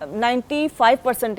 95%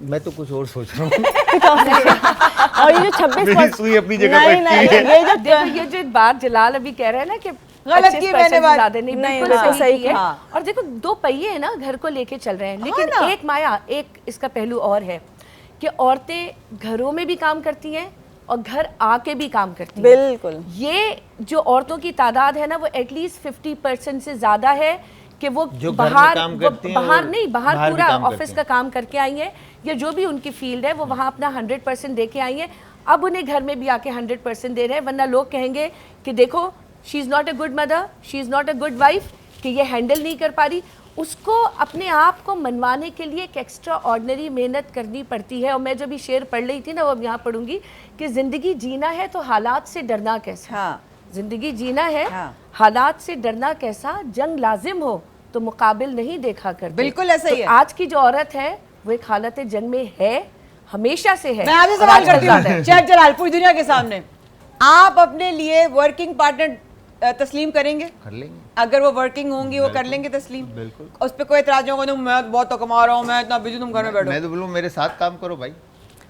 میں تو کچھ اور سوچ رہا ہوں. اور یہ جو 26 میری سوئی اپنی جگہ نہیں بیٹھتی نہیں ہے. یہ جو دیکھو یہ جو بات جلال ابھی کہہ رہے ہیں نا کہ غلط کی میں نے 25% بات. زیادہ نہیں, نہیں، بالکل بالکل صحیح صحیح کی ہے. ہاں. اور دیکھو دو پہیے ہیں نا گھر کو لے کے چل رہے ہیں, لیکن ایک مایا ایک اس کا پہلو اور ہے کہ عورتیں گھروں میں بھی کام کرتی ہیں اور گھر آ کے بھی کام کرتی ہیں. بالکل یہ جو عورتوں کی تعداد ہے نا وہ ایٹ لیسٹ 50% سے زیادہ ہے کہ وہ جو گھر میں باہر کام کرتی ہیں باہر اور نہیں باہر باہر بھی پورا کام کرتی آفس ہیں. کا کام کر کے آئی ہیں, یا جو بھی ان کی فیلڈ ہے وہ وہاں اپنا 100% دے کے آئی ہیں. اب انہیں گھر میں بھی آ کے 100% دے رہے ہیں, ورنہ لوگ کہیں گے کہ دیکھو she is not a good mother, she is not a good wife, کہ یہ ہینڈل نہیں کر پا رہی. اس کو اپنے آپ کو منوانے کے لیے ایک ایکسٹرا آرڈنری محنت کرنی پڑتی ہے. اور میں جب یہ شعر پڑھ رہی تھی نا وہ اب یہاں پڑھوں گی کہ زندگی جینا ہے تو حالات سے ڈرنا کیسا. ہاں زندگی جینا ہے ہاں. حالات سے ڈرنا کیسا, جنگ لازم ہو تو مقابل نہیں دیکھا کرتے. بالکل ایسا ہی تو ہے. آج کی جو عورت ہے وہ ایک حالت جنگ میں ہے, ہمیشہ سے ہے. میں آپ سے اور سوال آج کل کرتی زیادہ ہے. ہوں شیخ جلال پوری دنیا کے سامنے, آپ اپنے لیے ورکنگ پارٹنر تسلیم کریں گے؟ کر لیں گے. اگر وہ ورکنگ ہوں گی وہ کر لیں گے تسلیم. بالکل. اس پہ کوئی اعتراض نہیں ہوگا میں بہت تو کما رہا ہوں, میں اتنا بزی, تم گھر میں بیٹھو. میں تو بولوں میرے ساتھ کام کرو بھائی.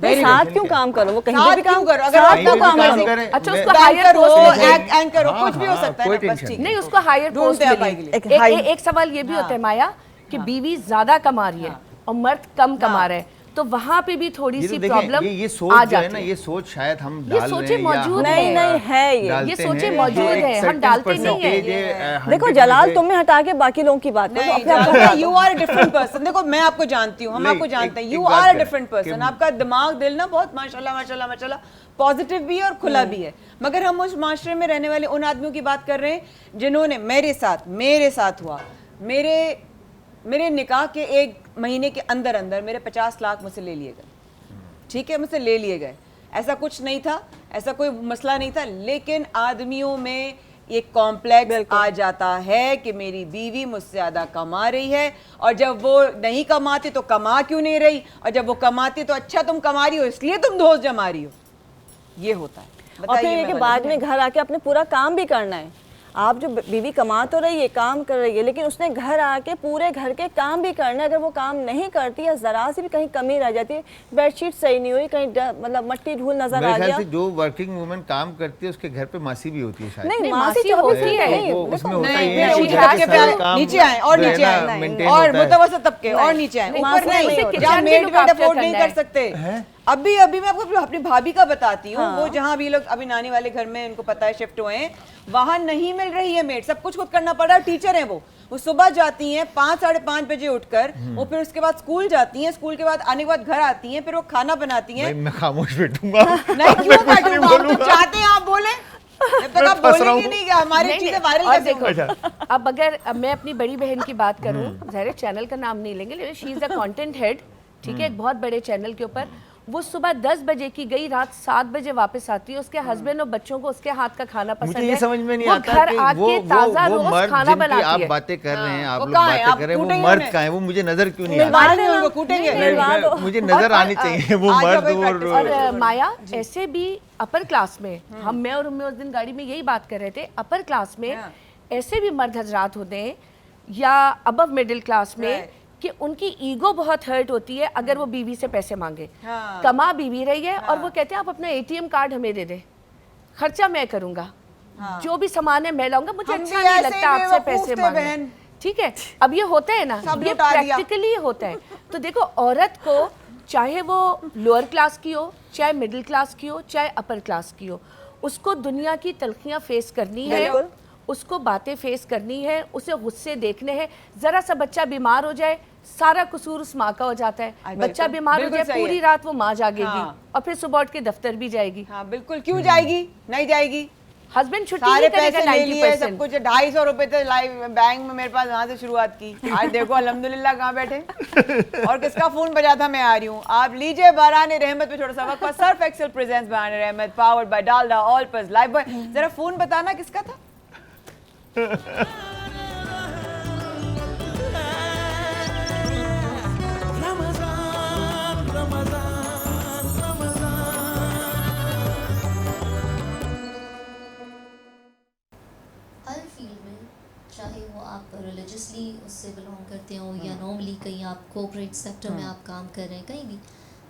ساتھ کیوں کام کرو, وہ کہیں ساتھ بھی کیوں کام کرو, اگر ساتھ آپ تو کو کام کام کرو. اچھا اس کو ہائر اینکر ہو, پوسٹ اینکر ہو, کچھ بھی ہو سکتا ہے کوئی نا, بس ٹینشن ٹھیک. نہیں, اس کو ہائر پوسٹ ڈھونڈتے ہیں ملی. بھائی کے لیے. ایک سوال یہ بھی ہوتا ہے مایا کہ بیوی زیادہ کما رہی ہے اور مرد کم کما رہا ہے, تو وہاں پہ بھی تھوڑی سی پرابلم یہ آ سوچ جو ہے نا, جاتی ہے. یہ سوچ شاید ہم یہ ڈال رہے سوچیں ہیں موجود یا نہیں نہیں ہے یہ سوچیں موجود ہے, ہم ڈالتے نہیں ہیں. دیکھو جلال تم نے ہٹا کے باقی لوگوں کی بات کرو, اپنے آپ کو you are a different person. دیکھو میں آپ کو جانتی ہوں, ہم آپ کو جانتے ہیں, you are a different person. آپ کا دماغ دل نا بہت ماشاء اللہ ماشاء اللہ ماشاء اللہ پازیٹیو بھی ہے اور کھلا بھی ہے. مگر ہم اس معاشرے میں رہنے والے ان آدمیوں کی بات کر رہے ہیں جنہوں نے میرے ساتھ ہوا, میرے نکاح کے 1 مہینے کے اندر میرے 50 لاکھ مجھ سے لے لیے گئے. ٹھیک ہے, مجھ سے لے لیے گئے. ایسا کچھ نہیں تھا, ایسا کوئی مسئلہ نہیں تھا, لیکن آدمیوں میں ایک کمپلیکس آ جاتا ہے کہ میری بیوی مجھ سے زیادہ کما رہی ہے, اور جب وہ نہیں کماتی تو کما کیوں نہیں رہی, اور جب وہ کماتی تو اچھا تم کما رہی ہو اس لیے تم دوست جما رہی ہو. یہ ہوتا ہے. اور پھر یہ کہ بعد میں گھر آ کے اپنے پورا کام بھی کرنا ہے. آپ جو بیوی کما تو رہی ہے, کام کر رہی ہے, لیکن اس نے گھر آ کے پورے گھر کے کام بھی کرنا ہے. اگر وہ کام نہیں کرتی یا ذرا سی بھی کہیں کمی رہ جاتی ہے, بیڈ شیٹ صحیح نہیں ہوئی, کہیں مطلب مٹی دھول نظر آ گیا. جو ورکنگ وومن کام کرتی ہے اس کے گھر پہ ماسی بھی ہوتی ہے شاید. نہیں ماسی 24 ہوتی ہے. اس میں ہوتا نہیں, ہی ہے نیچے آئیں اور نیچے آئیں اور متوسط طبقے اور نیچے آئیں, اوپر نہیں, جہاں میڈ افورڈ نہیں کر سکتے. ابھی میں آپ کو اپنی بھابھی کا بتاتی ہوں, وہ جہاں ابھی لوگ ابھی نانی والے گھر میں ان کو پتا ہے شفٹ ہوئے ہیں, وہاں نہیں مل رہی ہے میڈ, سب کچھ خود کرنا پڑ رہا ہے. ٹیچر ہیں وہ صبح جاتی ہیں 5 ساڑھے 5 بجے اٹھ کر, وہ پھر اس کے بعد اسکول جاتی ہیں, اسکول کے بعد آنے کے بعد گھر آتی ہیں, پھر وہ کھانا بناتی ہیں. میں خاموش بیٹھوں گا. نہیں کیوں بیٹھوں گا, آپ تو چاہتے ہیں آپ بولیں, جب تک آپ بولیں گے نہیں کہ ہماری چیزیں وائرل کیسے ہوں. اب اگر میں اپنی بڑی بہن کی بات کروں, ظاہر چینل کا نام نہیں لیں گے, لیکن شی از اے کنٹینٹ ہیڈ, ٹھیک ہے, ایک بہت بڑے چینل کے اوپر. وہ صبح 10 بجے کی گئی, رات 7 بجے واپس آتی ہے. اس کے ہسبینڈ اور بچوں کو اس کے ہاتھ کا کھانا پسند ہے. مجھے یہ سمجھ میں نہیں وہ آتا گھر آ کہ کے تازہ وہ روز مرد کھانا جن کی بناتی آپ ہے. باتیں کر رہے ہیں, آپ وہ لوگ کہاں ہیں, باتیں آپ کر رہے ہیں, وہ کوٹیں گے مرد انہیں. کہاں ہیں, وہ مجھے نظر کیوں نہیں ملوا آتا. دیں ان کو, کوٹیں گے. مجھے نظر آنی چاہیے وہ مرد. اور مایا ایسے بھی اپر کلاس میں, میں اور امی اس دن گاڑی میں یہی بات کر رہے تھے, اپر کلاس میں ایسے بھی مرد حضرات ہوتے ہیں یا ابو مڈل کلاس میں کہ ان کی ایگو بہت ہرٹ ہوتی ہے اگر وہ بیوی سے پیسے مانگے. کما بیوی رہی ہے اور وہ کہتے ہیں آپ اپنا ATM کارڈ ہمیں دے دیں, خرچہ میں کروں گا, جو بھی سامان ہے میں لاؤں گا, مجھے اچھا نہیں لگتا آپ سے پیسے مانگنا. ٹھیک ہے, اب یہ ہوتا ہے نا, یہ پریکٹیکلی ہوتا ہے. تو دیکھو عورت کو چاہے وہ لوور کلاس کی ہو, چاہے مڈل کلاس کی ہو, چاہے اپر کلاس کی ہو, اس کو دنیا کی تلخیاں فیس کرنی ہے, اس کو باتیں فیس کرنی ہے, اسے غصے دیکھنے ہیں. ذرا سا بچہ بیمار ہو جائے, سارا قصور اس ماں کا ہو جاتا ہے. بچہ بیمار ہو جائے, پوری رات وہ ماں جاگے گی اور پھر صبح اٹھ کے دفتر بھی جائے گی. ہاں بالکل, کیوں جائے گی, نہیں جائے گی. ہسبینڈ چھٹی سارے نہیں کرے گا. پیسے لے لیے, سب کچھ 250 روپے تھے لائیو بینک میں میرے پاس, وہاں سے شروعات کی. آج دیکھو الحمدللہ کہاں بیٹھے, اور کس کا فون بجا تھا, میں آ رہی ہوں. آپ لیجئے باران رحمت پہ چھوٹا سا وقت. سرف ایکسل پریزنٹس باران رحمت powered by Dalda all purpose life boy. ذرا فون بتانا کس کا تھا. ہر فیلڈ میں, چاہے وہ آپ ریلیجسلی اس سے بلانگ کرتے کرتے ہوں یا نارملی کہیں آپ کوپریٹ سیکٹر میں آپ کام کر رہے ہیں، کہیں بھی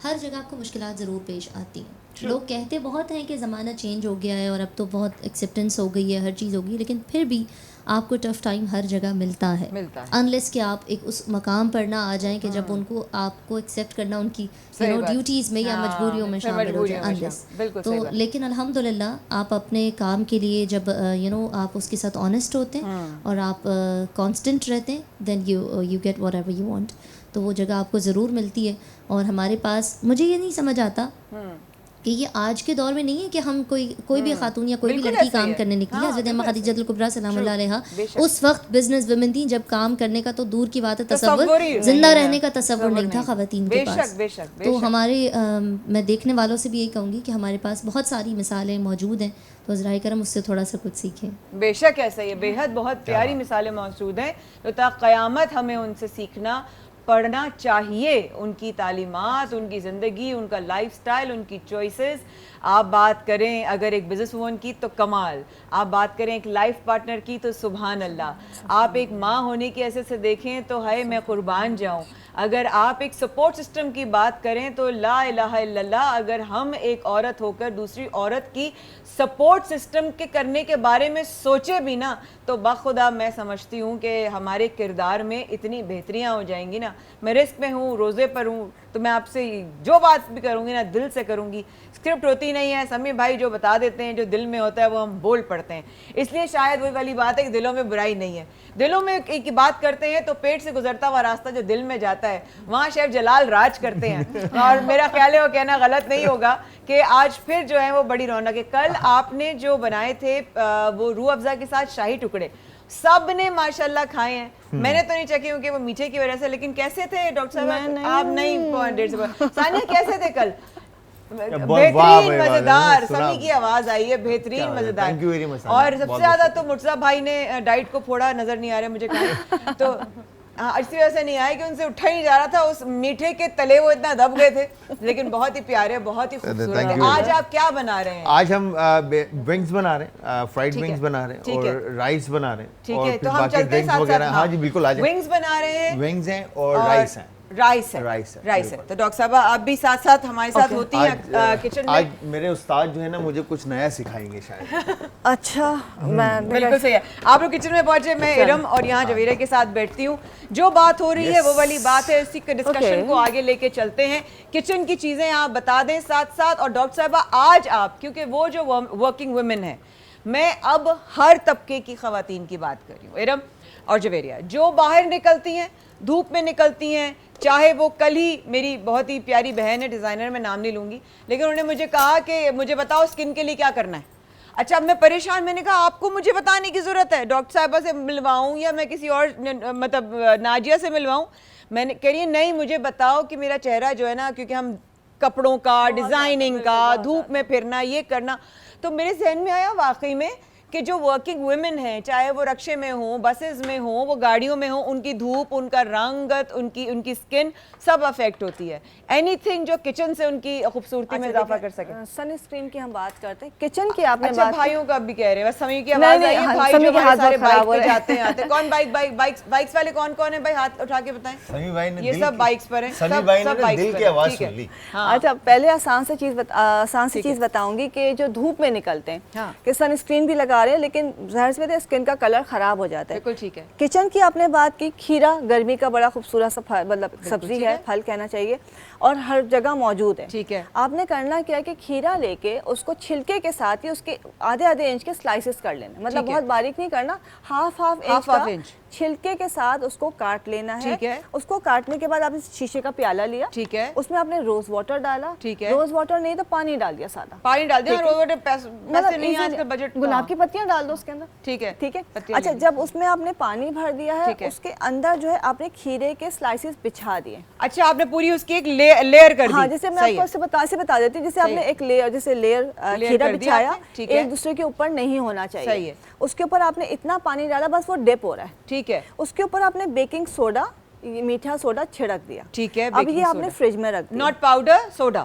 ہر جگہ آپ کو مشکلات ضرور پیش آتی ہیں. لوگ کہتے بہت ہیں کہ زمانہ چینج ہو گیا ہے اور اب تو بہت ایکسیپٹنس ہو گئی ہے، ہر چیز ہو گئی، لیکن پھر بھی آپ کو ٹف ٹائم ہر جگہ ملتا ہے انلیس کہ آپ ایک اس مقام پر نہ آ جائیں کہ جب ان کو آپ کو ایکسیپٹ کرنا ان کی ڈیوٹیز میں یا مجبوریوں میں شامل ہو جائے انلیس. تو لیکن الحمدللہ آپ اپنے کام کے لیے جب آپ اس کے ساتھ آنیسٹ ہوتے ہیں اور آپ کانسٹنٹ رہتے ہیں then you get whatever you want. تو وہ جگہ آپ کو ضرور ملتی ہے. اور ہمارے پاس مجھے یہ نہیں سمجھ آتا کہ یہ آج کے دور میں نہیں ہے کہ ہم کوئی بھی خاتون یا کوئی بھی لڑکی کام کرنے نکلی. حضرت اماں خدیجہ الکبریٰ سلام اللہ علیہا اس وقت بزنس ویمن تھیں جب کام کرنے کا تو دور کی بات ہے، تصور زندہ رہنے کا تصور نہیں تھا خواتین کے پاس. تو ہمارے میں دیکھنے والوں سے بھی یہی کہوں گی کہ ہمارے پاس بہت ساری مثالیں موجود ہیں، تو عذرائے کرم اس سے تھوڑا سا کچھ سیکھیں. بے شک ایسا ہی ہے، بے حد بہت پیاری مثالیں موجود ہیں تو تا قیامت ہمیں ان سے سیکھنا پڑھنا چاہیے. ان کی تعلیمات، ان کی زندگی، ان کا لائف سٹائل، ان کی چوائسز. آپ بات کریں اگر ایک بزنس وومن کی تو کمال، آپ بات کریں ایک لائف پارٹنر کی تو سبحان اللہ، آپ ایک ماں ہونے کی ایسے سے دیکھیں تو ہے میں قربان جاؤں. اگر آپ ایک سپورٹ سسٹم کی بات کریں تو لا الہ الا اللہ، اگر ہم ایک عورت ہو کر دوسری عورت کی سپورٹ سسٹم کے کرنے کے بارے میں سوچے بھی نا تو بخدا میں سمجھتی ہوں کہ ہمارے کردار میں اتنی بہتریاں ہو جائیں گی نا. میں رزق میں ہوں، روزے پر ہوں، تو میں آپ سے جو بات بھی کروں گی نا دل سے کروں گی. اسکرپٹ ہوتی نہیں ہے، سمی بھائی جو بتا دیتے ہیں جو دل میں ہوتا ہے وہ ہم بول پڑتے ہیں. اس لیے شاید وہی والی بات ہے کہ دلوں میں برائی نہیں ہے. دلوں میں ایک بات کرتے ہیں تو پیٹ سے گزرتا ہوا راستہ جو دل میں جاتا ہے وہاں شیف جلال راج کرتے ہیں. اور میرا خیال ہے وہ کہنا غلط نہیں ہوگا کہ آج پھر جو ہے وہ بڑی رونق ہے. کل آپ نے جو بنائے تھے وہ روح افزا کے ساتھ شاہی ٹکڑے، سب نے ماشاءاللہ کھائے ہیں. میں نے تو نہیں چکے ہوں کہ وہ میٹھے کی وجہ سے، لیکن کیسے تھے ڈاکٹر صاحب؟ آپ نہیں ثانیہ کیسے تھے کل؟ بہترین مزیدار. سمی کی آواز آئی ہے، بہترین مزیدار. اور سب سے زیادہ تو مرتضیٰ بھائی نے ڈائٹ کو پھوڑا نظر نہیں آ رہا مجھے کہیں تو اسی وجہ سے نہیں آئے کہ ان سے اٹھا ہی نہیں جا رہا تھا. اس میٹھے کے تلے وہ اتنا دب گئے تھے، لیکن بہت ہی پیارے، بہت ہی خوبصورت ہے. آج آپ کیا بنا رہے ہیں؟ آج ہم ونگز بنا رہے ہیں، فرائیڈ ونگز بنا رہے ہیں اور رائس بنا رہے ہیں. ٹھیک ہے، تو ہم چلتے ہیں ساتھ ساتھ. ہاں جی بالکل آ جائیں. ونگز بنا رہے ہیں، ونگز ہیں اور رائس ہیں. رائس ہے. تو ڈاکٹر صاحبہ آپ بھی ساتھ ساتھ ہمارے ساتھ ہوتی ہیں کچن میں. آج میرے استاد جو ہے نا مجھے کچھ نیا سکھائیں گے شاید. اچھا بالکل صحیح ہے. آپ لوگ کچن میں پہنچے، میں ارم اور یہاں جویرہ کے ساتھ بیٹھتی ہوں. جو بات ہو رہی ہے وہ والی بات ہے، اسی کے ڈسکشن کو آگے لے کے چلتے ہیں. کچن کی چیزیں آپ بتا دیں ساتھ ساتھ. اور ڈاکٹر صاحبہ آج آپ، کیونکہ وہ جو ورکنگ ویمن ہیں، میں اب ہر طبقے کی خواتین کی بات کر رہی ہوں، ارم اور جویریہ، جو باہر نکلتی ہیں، دھوپ میں نکلتی ہیں، چاہے وہ کل ہی میری بہت ہی پیاری بہن ہے ڈیزائنر، میں نام نہیں لوں گی، لیکن انہوں نے مجھے کہا کہ مجھے بتاؤ اسکن کے لیے کیا کرنا ہے. اچھا اب میں پریشان، میں نے کہا آپ کو مجھے بتانے کی ضرورت ہے، ڈاکٹر صاحبہ سے ملواؤں یا میں کسی اور مطلب ناجیہ سے ملواؤں؟ میں نے کہہ رہی ہے نہیں مجھے بتاؤ کہ میرا چہرہ جو ہے نا، کیونکہ ہم کپڑوں کا، ڈیزائننگ کا، دھوپ میں پھرنا، یہ کرنا، تو میرے ذہن میں آیا واقعی میں کہ جو ورکنگ ویمن ہیں، چاہے وہ رکشے میں ہوں، بسز میں ہوں، وہ گاڑیوں میں ہوں، ان کی دھوپ، ان کا رنگت، ان کی سکن سب افیکٹ ہوتی ہے. اینی تھنگ جو کچن سے ان کی خوبصورتی میں اضافہ کر سکے. سن اسکرین کی ہم بات کرتے ہیں، کچن کی آپ نے اچھا بات. بھائیوں کا بھی کہہ رہے ہیں، بس سمی کی آواز آئی ہے. بھائی جو ہمارے سارے بائک پہ جاتے ہیں آتے. کون بائکس والے کون ہیں بھائی؟ ہاتھ اٹھا کے بتائیں. سمی بھائی نے یہ سب بائکس پر ہیں، سمی بھائی نے دل کی آواز سن لی. اچھا پہلے آسان سی چیز بتاؤں گی کہ جو دھوپ میں نکلتے ہیں کہ سن اسکرین بھی لگا رہے ہیں لیکن ظاہر سی بات ہے اسکن کا کلر خراب ہو جاتا ہے. بالکل ٹھیک ہے. کچن کی آپ نے بات کی، کھیرا گرمی کا بڑا خوبصورت سا مطلب سبزی ہے، پھل کہنا چاہیے، اور ہر جگہ موجود ہے. ٹھیک ہے. آپ نے کرنا کیا کہ کھیرا لے کے اس کو چھلکے کے ساتھ ہی اس کے آدھے انچ کے سلائسز کر لینا، مطلب بہت باریک نہیں کرنا، ہاف انچ چھلکے کے ساتھ اس کو کاٹ لینا ہے. اس کو کاٹنے کے بعد آپ شیشے کا پیالہ لیا، ٹھیک ہے، اس میں آپ نے روز واٹر ڈالا. ٹھیک ہے. روز واٹر نہیں تو پانی ڈال دیا، سادہ پانی ڈال دیا. روز واٹر پیسے نہیں آج کل بجٹ. گلاب کی پتیاں ڈال دو اس کے اندر. ٹھیک ہے. ٹھیک ہے. اچھا جب اس میں آپ نے پانی بھر دیا ہے، اس کے اندر جو ہے آپ نے کھیرے کے سلائسز بچھا دیے. اچھا آپ نے پوری اس کی ایک لیئر کر دی. ہاں جیسے میں آپ کو بتا دیتی ہوں، جیسے آپ نے ایک لیئر جیسے لیئر کھیرا بچھایا، ایک دوسرے کے اوپر نہیں ہونا چاہیے. اس کے اوپر آپ نے اتنا پانی ڈالا بس وہ ڈپ ہو رہا ہے. ٹھیک ہے. اس کے اوپر آپ نے بیکنگ سوڈا، میٹھا سوڈا چھڑک دیا. ٹھیک ہے. اب یہ آپ نے فریج میں رکھ دیا. Not powder, soda.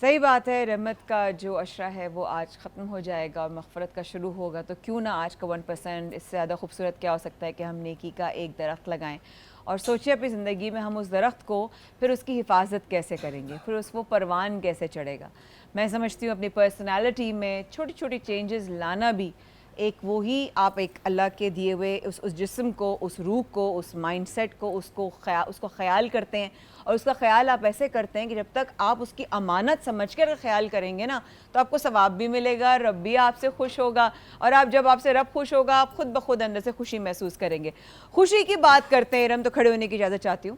صحیح بات ہے. رحمت کا جو عشرہ ہے وہ آج ختم ہو جائے گا اور مغفرت کا شروع ہوگا, تو کیوں نہ آج کا 1% اس سے زیادہ خوبصورت کیا ہو سکتا ہے کہ ہم نیکی کا ایک درخت لگائیں اور سوچیں اپنی زندگی میں ہم اس درخت کو پھر اس کی حفاظت کیسے کریں گے, پھر اس وہ پروان کیسے چڑھے گا. میں سمجھتی ہوں اپنی پرسنالٹی میں چھوٹی چھوٹی چینجز لانا بھی ایک وہی آپ ایک اللہ کے دیے ہوئے اس جسم کو, اس روح کو, اس مائنڈ سیٹ کو, اس کو خیال کرتے ہیں, اور اس کا خیال آپ ایسے کرتے ہیں کہ جب تک آپ اس کی امانت سمجھ کر خیال کریں گے نا تو آپ کو ثواب بھی ملے گا, رب بھی آپ سے خوش ہوگا, اور آپ جب آپ سے رب خوش ہوگا آپ خود بخود اندر سے خوشی محسوس کریں گے. خوشی کی بات کرتے ہیں, رم تو کھڑے ہونے کی اجازت چاہتی ہوں,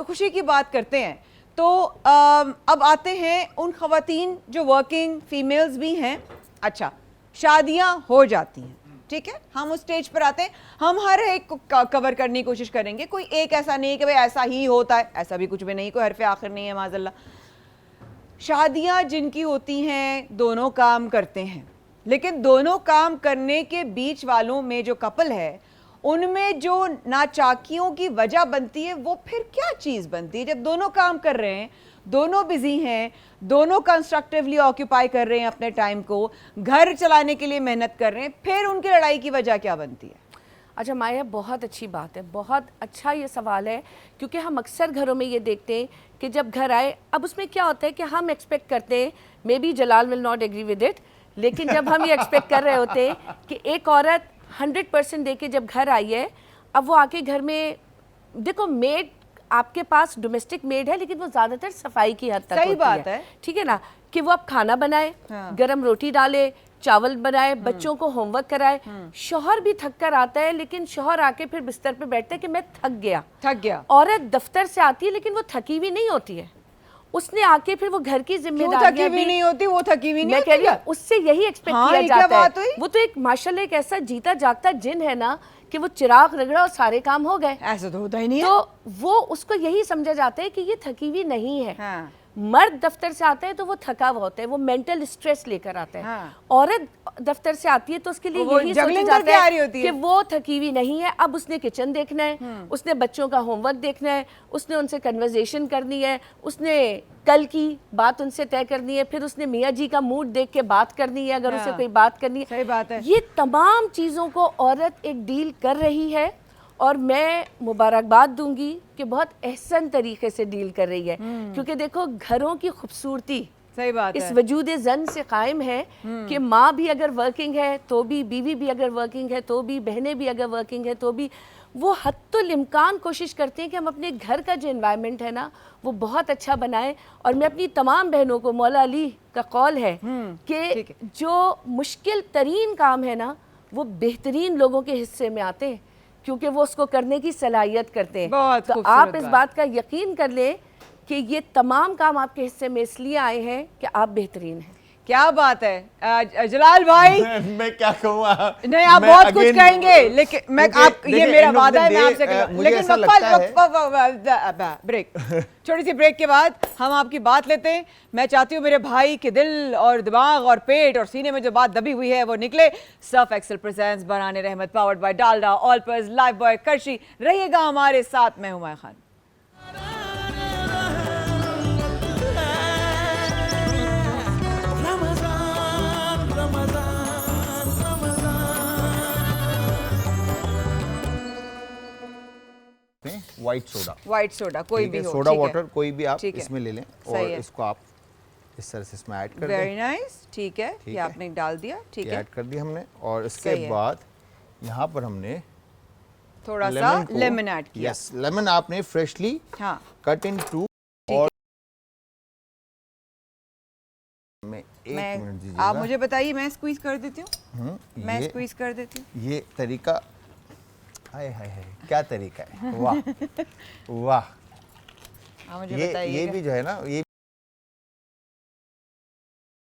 خوشی کی بات کرتے ہیں تو اب آتے ہیں ان خواتین جو ورکنگ فیمیلز بھی ہیں. اچھا, شادیاں ہو جاتی ہیں, ٹھیک ہے, ہم اس سٹیج پر آتے ہیں, ہم ہر ایک کو کور کرنے کی کوشش کریں گے, کوئی ایک ایسا نہیں ہے کہ بھئی ایسا ہی ہوتا ہے, ایسا بھی کچھ بھی نہیں, کوئی حرف آخر نہیں ہے معاذ اللہ. شادیاں جن کی ہوتی ہیں دونوں کام کرتے ہیں, لیکن دونوں کام کرنے کے بیچ والوں میں جو کپل ہے ان میں جو ناچاکیوں کی وجہ بنتی ہے وہ پھر کیا چیز بنتی ہے جب دونوں کام کر رہے ہیں, دونوں بزی ہیں, دونوں کنسٹرکٹیولی آکیوپائی کر رہے ہیں اپنے ٹائم کو, گھر چلانے کے لیے محنت کر رہے ہیں, پھر ان کی لڑائی کی وجہ کیا بنتی ہے؟ اچھا مایا, بہت اچھی بات ہے, بہت اچھا یہ سوال ہے, کیونکہ ہم اکثر گھروں میں یہ دیکھتے ہیں کہ جب گھر آئے, اب اس میں کیا ہوتا ہے کہ ہم ایکسپیکٹ کرتے ہیں, maybe Jalal will not agree with it, لیکن جب ہم یہ ایکسپیکٹ کر رہے ہوتے ہیں کہ ایک عورت 100% دے کے جب گھر آئی ہے, اب وہ آ کے گھر میں دیکھو میڈ آپ کے پاس ڈومیسٹک میڈ ہے لیکن وہ زیادہ تر صفائی کی حد تک ہوتی ہے, ٹھیک ہے نا, کہ وہ اب کھانا بنائے, گرم روٹی ڈالے, چاول بنائے, بچوں کو ہوم ورک کرائے. شوہر بھی تھک کر آتا ہے لیکن شوہر آ کے پھر بستر پہ بیٹھتا ہے کہ میں تھک گیا. عورت دفتر سے آتی ہے لیکن وہ تھکی ہوئی نہیں ہوتی ہے, اس نے آ کے پھر وہ گھر کی ذمہ داریاں بھی نہیں ہوتی, وہ تھکی ہوئی نہیں میں کہہ رہی ہوں, اس سے یہی ایکسپیکٹ کیا جاتا ہے. وہ تو ایک ماشاءاللہ ایک ایسا جیتا جاگتا جن ہے نا کہ وہ چراغ رگڑا اور سارے کام ہو گئے. ایسا تو ہوتا ہی نہیں ہے. تو وہ اس کو یہی سمجھا جاتا ہے کہ یہ تھکی ہوئی نہیں ہے. مرد دفتر سے آتا ہے تو وہ تھکا ہوا ہوتا ہے, وہ مینٹل اسٹریس لے کر آتا ہے. عورت دفتر سے آتی ہے تو اس کے لیے یہی سوچا جاتا ہے کہ وہ تھکی ہوئی نہیں ہے, اب اس نے کچن دیکھنا ہے, اس نے بچوں کا ہوم ورک دیکھنا ہے, اس نے ان سے کنورزیشن کرنی ہے, اس نے کل کی بات ان سے طے کرنی ہے, پھر اس نے میاں جی کا موڈ دیکھ کے بات کرنی ہے اگر اسے کوئی بات کرنی ہے. صحیح بات ہے. یہ تمام چیزوں کو عورت ایک ڈیل کر رہی ہے, اور میں مبارکباد دوں گی کہ بہت احسن طریقے سے ڈیل کر رہی ہے, کیونکہ دیکھو گھروں کی خوبصورتی اس وجود زن سے قائم ہے کہ ماں بھی اگر ورکنگ ہے تو بھی, بیوی بھی اگر ورکنگ ہے تو بھی, بہنیں بھی اگر ورکنگ ہے تو بھی, وہ حتی الامکان کوشش کرتے ہیں کہ ہم اپنے گھر کا جو انوائرمنٹ ہے نا وہ بہت اچھا بنائیں. اور میں اپنی تمام بہنوں کو, مولا علی کا قول ہے کہ جو مشکل ترین کام ہے نا وہ بہترین لوگوں کے حصے میں آتے ہیں, کیونکہ وہ اس کو کرنے کی صلاحیت کرتے ہیں. تو آپ اس بات کا یقین کر لیں کہ یہ تمام کام آپ کے حصے میں اس لیے آئے ہیں کہ آپ بہترین ہیں. کیا بات ہے جلال بھائی, میں کیا کہوں, نہیں آپ بہت کچھ کہیں گے لیکن میں آپ, یہ میرا وعدہ ہے میں آپ سے کہوں, لیکن بریک, چھوٹی سی بریک کے بعد ہم آپ کی بات لیتے ہیں. میں چاہتی ہوں میرے بھائی کے دل اور دماغ اور پیٹ اور سینے میں جو بات دبی ہوئی ہے وہ نکلے. Surf Excel presents Burhan Rehmat powered by Dalda all purpose Lifebuoy کرشی. رہیے گا ہمارے ساتھ, میں ہمایہ خان. وائٹ سوڈا کوئی بھی ہو, سوڈا واٹر کوئی بھی آپ اس میں لے لیں, اور اس کو آپ اس طرح سے اس میں ایڈ کر دیں. ویری نائس, ٹھیک ہے, یہ آپ نے ڈال دیا, ٹھیک ہے, ایڈ کر دیا ہم نے. اور اس کے بعد یہاں پر ہم نے تھوڑا سا لیمن ایڈ کیا. یس, لیمن آپ نے فریشلی کٹ ان ٹو. اور آپ مجھے بتائیے, میں اسکویز کر دیتی ہوں, میں اسکویز کر دیتی ہوں. یہ طریقہ, ہائے ہائے ہائے کیا طریقہ ہے, واہ واہ. یہ بھی جو ہے نا یہ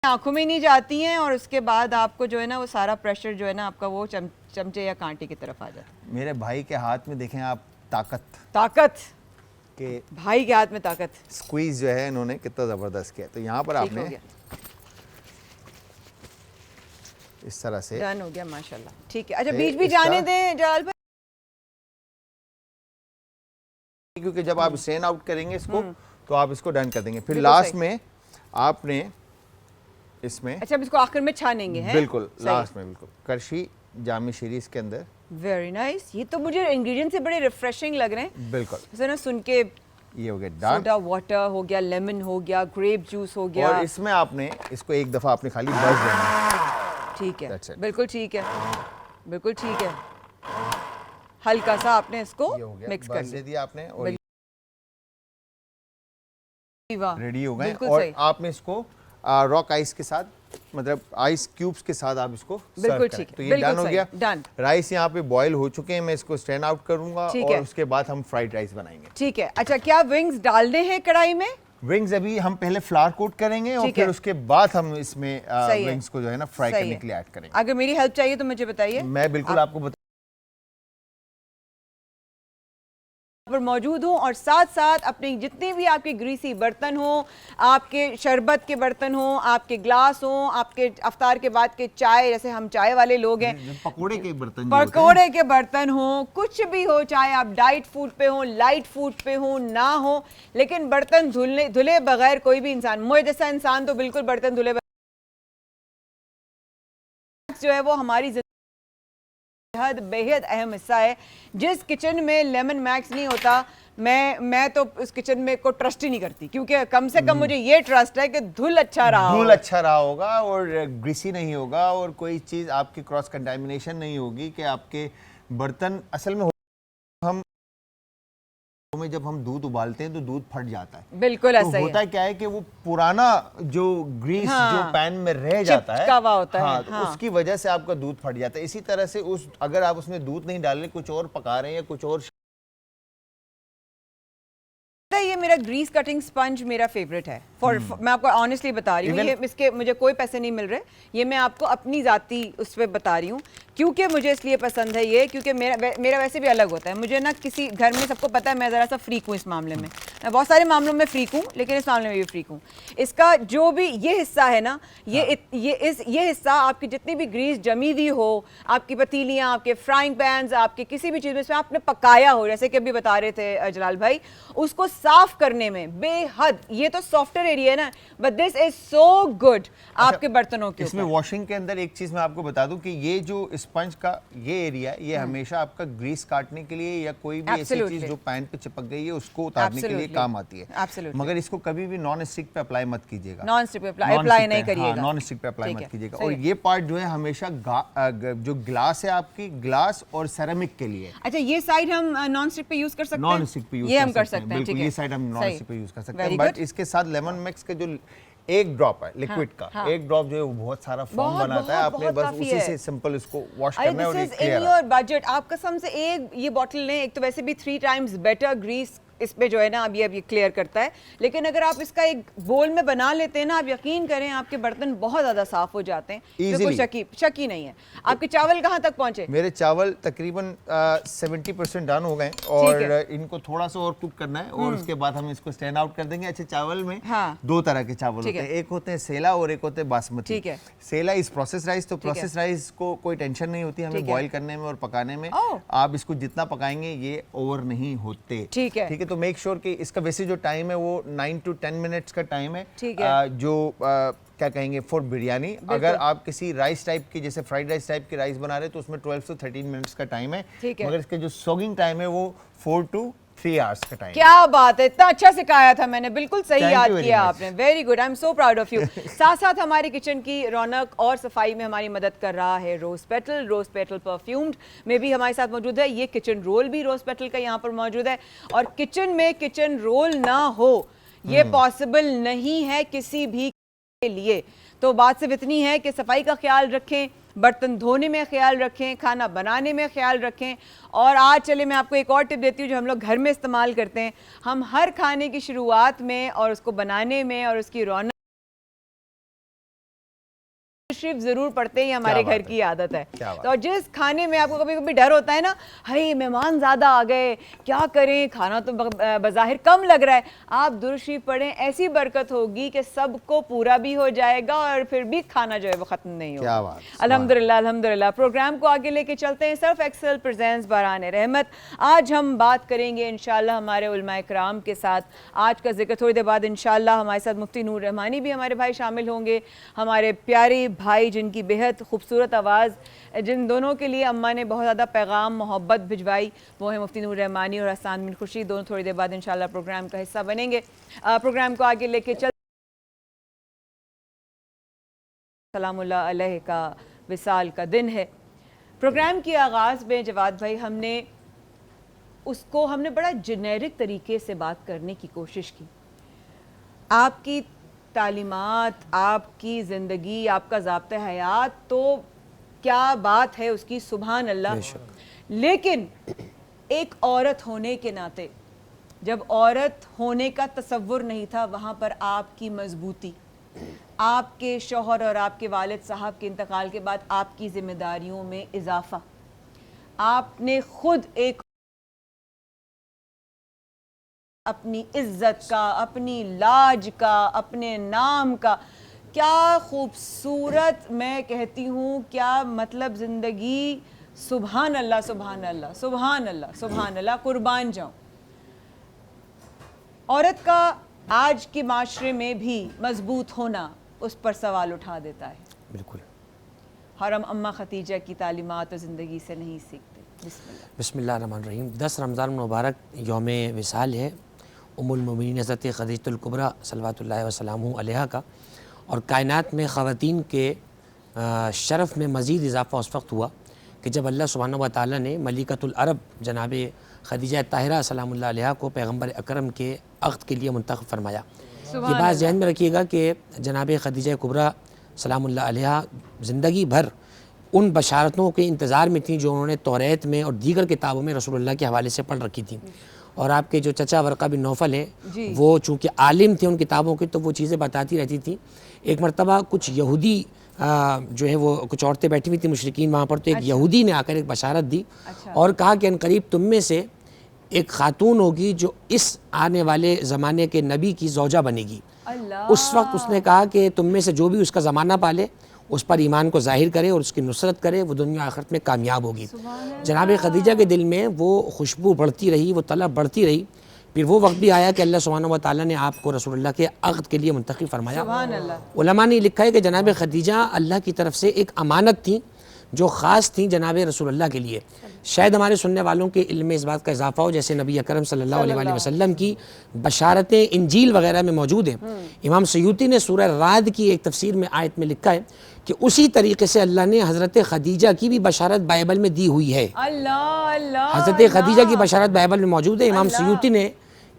آنکھوں میں نہیں جاتی ہیں, اور اس کے بعد آپ کو جو ہے نا وہ سارا پریشر جو ہے نا آپ کا وہ چمچے یا کانٹے کی طرف آ جاتا ہے. میرے بھائی کے ہاتھ میں دیکھیں آپ طاقت, کہ بھائی کے ہاتھ میں طاقت. اسکویز جو ہے انہوں نے کتنا زبردست کیا. تو یہاں پر آپ نے اس طرح سے ڈن ہو گیا ماشاءاللہ, ٹھیک ہے. اچھا بیچ بھی جانے دیں جلال بھائی, کیونکہ جب آپ اسٹرین آؤٹ کریں گے اس کو تو آپ اس کو ڈن کر دیں گے. پھر لاسٹ میں آپ نے اس میں اچھا اب اس کو آخر میں چھانیں گے ہیں؟ بالکل لاسٹ میں بالکل کرشی جامی شیری اس کے اندر. Very nice. یہ تو مجھے انگریڈینٹ سے بڑے ریفریشنگ لگ رہے ہیں. بالکل جیسے نا سن کے یہ ہو گیا ڈان. سوڈا واٹر ہو گیا, لیمن ہو گیا, گریپ جوس ہو گیا. اور اس میں آپ نے اس کو ایک دفعہ آپ نے خالی برش دینا ہے. ٹھیک ہے, That's it. بالکل ٹھیک ہے, بالکل ٹھیک ہے. ہلکا سا آپ نے اس کو یہ ہو گیا, مکس کر برش دے دیا آپ نے اور لیا. ریڈی ہو گئے. بالکل اور صحیح. آپ نے اس کو راک آئس کے ساتھ مطلب آئس کیوبس کے ساتھ آپ اس کو بالکل سرو کریں. ٹھیک ہے, تو یہ بالکل ڈن ہو صحیح, گیا. ڈن. رائس یہاں پہ بوائل ہو چکے ہیں, میں اس کو اسٹرین آؤٹ کروں گا ٹھیک اور ہے. اس کے بعد ہم فرائیڈ رائس بنائیں گے. ٹھیک ہے. اچھا کیا ونگز ڈالنے ہیں کڑھائی میں؟ ونگز ابھی ہم پہلے فلاور کوٹ کریں گے اور ٹھیک ہے. پھر اس کے بعد ہم اس میں صحیح ہے. ونگز کو جو ہے نا فرائی صحیح کرنے ہے. کے لیے ایڈ کریں گے. اگر میری ہیلپ چاہیے تو مجھے بتائیے. میں بالکل آپ کو بتا پر موجود ہوں اور ساتھ ساتھ اپنے جتنے بھی آپ کے گریسی برتن ہوں, آپ کے شربت کے برتن ہوں, آپ کے گلاس ہوں, آپ کے افطار کے بعد کے چائے, جیسے ہم چائے والے لوگ ہیں, پکوڑے کے برتن پکوڑے کے برتن ہوں, کچھ بھی ہو, چاہے آپ ڈائٹ فوڈ پہ ہوں, لائٹ فوڈ پہ ہوں, نہ ہو, لیکن برتن دھلے بغیر کوئی بھی انسان, مجھے جیسا انسان تو بالکل برتن دھلے بغیر جو ہے وہ ہماری بےحد اہم حصہ ہے. جس کچن میں لیمن میکس نہیں ہوتا میں تو اس کچن میں کو ٹرسٹ ہی نہیں کرتی, کیونکہ کم سے کم مجھے یہ ٹرسٹ ہے کہ دھل اچھا رہا دھول اچھا رہا ہوگا اور گریسی نہیں ہوگا اور کوئی چیز آپ کی کراس کنٹامینیشن نہیں ہوگی کہ آپ کے برتن اصل میں جب ہم دودھ ابالتے ہیں تو دودھ پھٹ جاتا ہے. بالکل ایسا ہی ہوتا کیا ہے کہ وہ پرانا جو گریس جو پین میں رہ جاتا ہے, چپکا ہوا ہوتا ہے, ہاں اس کی وجہ سے آپ کا دودھ پھٹ جاتا ہے. اسی طرح سے اگر آپ اس میں دودھ نہیں ڈال رہے, کچھ اور پکا رہے ہیں یا کچھ اور, یہ میرا گریس کٹنگ سپنج میرا فیوریٹ ہے. میں آپ کو آنیسٹلی بتا رہی ہوں, یہ اس کے مجھے کوئی پیسے نہیں مل رہے, یہ میں آپ کو اپنی ذاتی اس پہ بتا رہی ہوں, کیونکہ مجھے اس لیے پسند ہے یہ, کیونکہ میرا ویسے بھی الگ ہوتا ہے. مجھے نا کسی گھر میں سب کو پتا ہے میں ذرا سا فریک ہوں اس معاملے میں, میں بہت سارے معاملوں میں فریک ہوں لیکن اس معاملے میں بھی فریک ہوں. اس کا جو بھی یہ حصہ ہے نا, یہ حصہ آپ کی جتنی بھی گریس جمی ہوئی ہو, آپ کی پتیلیاں, آپ کے فرائنگ پینز, آپ کے کسی بھی چیز میں آپ نے پکایا ہو, جیسے کہ ابھی بتا رہے تھے جلال بھائی, اس کو صاف کرنے میں بے حد, یہ تو سافٹ ویئر ایریا ہے نا, but this is so good آپ کے برتنوں کے. اس میں واشنگ کے اندر ایک چیز میں آپ کو بتا دوں کہ یہ جو اسپنج کا یہ ایریا ہے, یہ ہمیشہ آپ کا گریس کاٹنے کے لیے یا کوئی بھی ایسی چیز جو پین پہ چپک گئی ہے اس کو اتارنے کے لیے کام آتی ہے. مگر اس کو کبھی بھی نان اسٹک پہ اپلائی مت کیجیے گا, نان اسٹک پہ اپلائی نہیں کریے گا, نان اسٹک پہ اپلائی مت کیجیے گا. اور یہ پارٹ جو ہے ہمیشہ جو گلاس ہے آپ کی, گلاس اور سیرامک کے لیے. اچھا یہ سائڈ ہم نان اسٹک پہ یوز کر سکتے ہیں, نان اسٹک پہ یوز یہ ہم کر سکتے ہیں, بالکل یہ سائڈ ہم نان اسٹک پہ یوز کر سکتے ہیں. بٹ اس کے ساتھ لیمن مکس کا جو ایک ڈراپ ہے لیکوڈ کا, ایک ڈراپ جو ہے وہ بہت سارا فارم بناتا ہے. آپ نے بس اسی سے سمپل اس کو واش کرنا ہے اور یہ کلیئر ہے. بجٹ آپ قسم سے ایک یہ بوٹل لیں, ایک تو ویسے بھی 3 times بیٹر گریس اس پہ جو ہے نا اب یہ کلیئر کرتا ہے, لیکن اگر آپ اس کا ایک بول میں بنا لیتے ہیں نا, آپ یقین کریں آپ کے برتن بہت زیادہ صاف ہو جاتے ہیں, کوئی شک ہی نہیں ہے. آپ کے چاول کہاں تک پہنچے؟ میرے چاول تقریباً 70% ڈن ہو گئے اور ان کو تھوڑا سا اور کوک کرنا ہے اور اس کے بعد ہم اس کو اسٹینڈ آؤٹ کر دیں گے. اچھا چاول میں 2 طرح کے چاول ہوتے ہیں, ایک ہوتے ہیں سیلا اور ایک ہوتے ہیں باسمتی. سیلا از پروسیس رائس, تو پروسیس رائس کو کوئی ٹینشن نہیں ہوتی ہمیں بوائل کرنے میں اور پکانے میں. آپ اس کو جتنا پکائیں گے یہ اوور نہیں ہوتے, ٹھیک ہے. تو میک شیور کہ اس کا ویسے جو ٹائم ہے وہ 9 to 10 منٹس کا ٹائم ہے, جو کیا کہیں گے فور بریانی. اگر آپ کسی رائس ٹائپ کی جیسے فرائیڈ رائس ٹائپ کی رائس بنا رہے تو اس میں 12 to 13 منٹس کا ٹائم ہے, مگر اس کے جو سوگنگ ٹائم ہے وہ 4 to 3 hours کا ٹائم. کیا بات ہے, اتنا اچھا سکھایا تھا میں نے, بالکل صحیح یاد کیا آپ نے, very good, I am so proud of you. ساتھ ساتھ ہماری کچن کی رونق اور صفائی میں ہماری مدد کر رہا ہے روز پیٹل پرفیومڈ میں بھی ہمارے ساتھ موجود ہے. یہ کچن رول بھی روز پیٹل کا یہاں پر موجود ہے, اور کچن میں کچن رول نہ ہو یہ پاسبل نہیں ہے کسی بھی کے لیے. تو بات صرف اتنی ہے کہ صفائی کا خیال رکھیں, برتن دھونے میں خیال رکھیں, کھانا بنانے میں خیال رکھیں. اور آج چلے میں آپ کو ایک اور ٹپ دیتی ہوں جو ہم لوگ گھر میں استعمال کرتے ہیں. ہم ہر کھانے کی شروعات میں اور اس کو بنانے میں اور اس کی رونق شریف ضرور پڑھتے ہیں, ہمارے گھر کی عادت ہے. تو اور جس کھانے میں آپ کو کبھی کبھی ڈر ہوتا ہے نا, ہائی مہمان زیادہ آ گئے, کیا کریں, کھانا تو بظاہر کم لگ رہا ہے, آپ درود شریف پڑھیں, ایسی برکت ہوگی کہ سب کو پورا بھی ہو جائے گا اور پھر بھی کھانا جو ہے وہ ختم نہیں ہوگا. الحمدللہ الحمدللہ. پروگرام کو آگے لے کے چلتے ہیں. سرف ایکسل پریزنٹس بہران رحمت. آج ہم بات کریں گے انشاءاللہ ہمارے علماء کرام کے ساتھ. آج کا ذکر تھوڑی دیر بعد انشاءاللہ ہمارے ساتھ مفتی نور رحمانی بھی ہمارے بھائی شامل ہوں گے, ہمارے پیارے بھائی جن کی بہت خوبصورت آواز, جن دونوں کے لیے اماں نے بہت زیادہ پیغام محبت بھجوائی, وہ ہیں مفتی نور رحمانی اور حسان بن خورشید. دونوں تھوڑی دیر بعد انشاءاللہ پروگرام کا حصہ بنیں گے. پروگرام کو آگے لے کے چل. سلام اللہ علیہ کا وصال کا دن ہے. پروگرام کی آغاز میں جواد بھائی ہم نے بڑا جنیرک طریقے سے بات کرنے کی کوشش کی. آپ کی تعلیمات, آپ کی زندگی, آپ کا ضابطہ حیات تو کیا بات ہے اس کی, سبحان اللہ. لیکن ایک عورت ہونے کے ناطے, جب عورت ہونے کا تصور نہیں تھا, وہاں پر آپ کی مضبوطی, آپ کے شوہر اور آپ کے والد صاحب کے انتقال کے بعد آپ کی ذمہ داریوں میں اضافہ, آپ نے خود ایک اپنی عزت کا, اپنی لاج کا, اپنے نام کا, کیا خوبصورت, میں کہتی ہوں کیا مطلب زندگی, سبحان اللہ سبحان اللہ سبحان اللہ سبحان اللہ, قربان جاؤں. عورت کا آج کے معاشرے میں بھی مضبوط ہونا اس پر سوال اٹھا دیتا ہے. بالکل. اور ہم اماں ختیجہ کی تعلیمات اور زندگی سے نہیں سیکھتے. بسم اللہ الرحمن الرحیم. 10 رمضان مبارک یوم وصال ہے ام المومنین حضرت خدیجۃ الکبریٰ صلوات اللہ وسلامہ علیہا کا, اور کائنات میں خواتین کے شرف میں مزید اضافہ اس وقت ہوا کہ جب اللہ سبحانہ و تعالیٰ نے ملکۃ العرب جناب خدیجہ طاہرہ سلام اللہ علیہا کو پیغمبر اکرم کے عقد کے لیے منتخب فرمایا. یہ بات ذہن میں رکھیے گا کہ جناب خدیجہ کبریٰ سلام اللہ علیہا زندگی بھر ان بشارتوں کے انتظار میں تھیں جو انہوں نے توریت میں اور دیگر کتابوں میں رسول اللہ کے حوالے سے پڑھ رکھی تھیں. اور آپ کے جو چچا ورقہ بن نوفل ہیں وہ چونکہ عالم تھے ان کتابوں کے, تو وہ چیزیں بتاتی رہتی تھیں. ایک مرتبہ کچھ یہودی جو ہے وہ کچھ عورتیں بیٹھی ہوئی تھیں مشرکین وہاں پر, تو ایک یہودی نے آ کر ایک بشارت دی اور کہا کہ عنقریب تم میں سے ایک خاتون ہوگی جو اس آنے والے زمانے کے نبی کی زوجہ بنے گی. اس وقت اس نے کہا کہ تم میں سے جو بھی اس کا زمانہ پالے, اس پر ایمان کو ظاہر کرے اور اس کی نصرت کرے, وہ دنیا آخرت میں کامیاب ہوگی. جناب خدیجہ کے دل میں وہ خوشبو بڑھتی رہی, وہ طلب بڑھتی رہی. پھر وہ وقت بھی آیا کہ اللہ سبحانہ و تعالیٰ نے آپ کو رسول اللہ کے عقد کے لیے منتخب فرمایا. علماء نے لکھا ہے کہ جناب خدیجہ اللہ کی طرف سے ایک امانت تھیں جو خاص تھیں جناب رسول اللہ کے لیے. شاید ہمارے سننے والوں کے علم میں اس بات کا اضافہ ہو, جیسے نبی اکرم صلی اللہ علیہ وسلم کی بشارتیں انجیل وغیرہ میں موجود ہیں. امام سیوطی نے سورہ رعد کی ایک تفسیر میں آیت میں لکھا ہے کہ اسی طریقے سے اللہ نے حضرت خدیجہ کی بھی بشارت بائبل میں دی ہوئی ہے. حضرت خدیجہ کی بشارت بائبل میں موجود ہے. امام سیوطی نے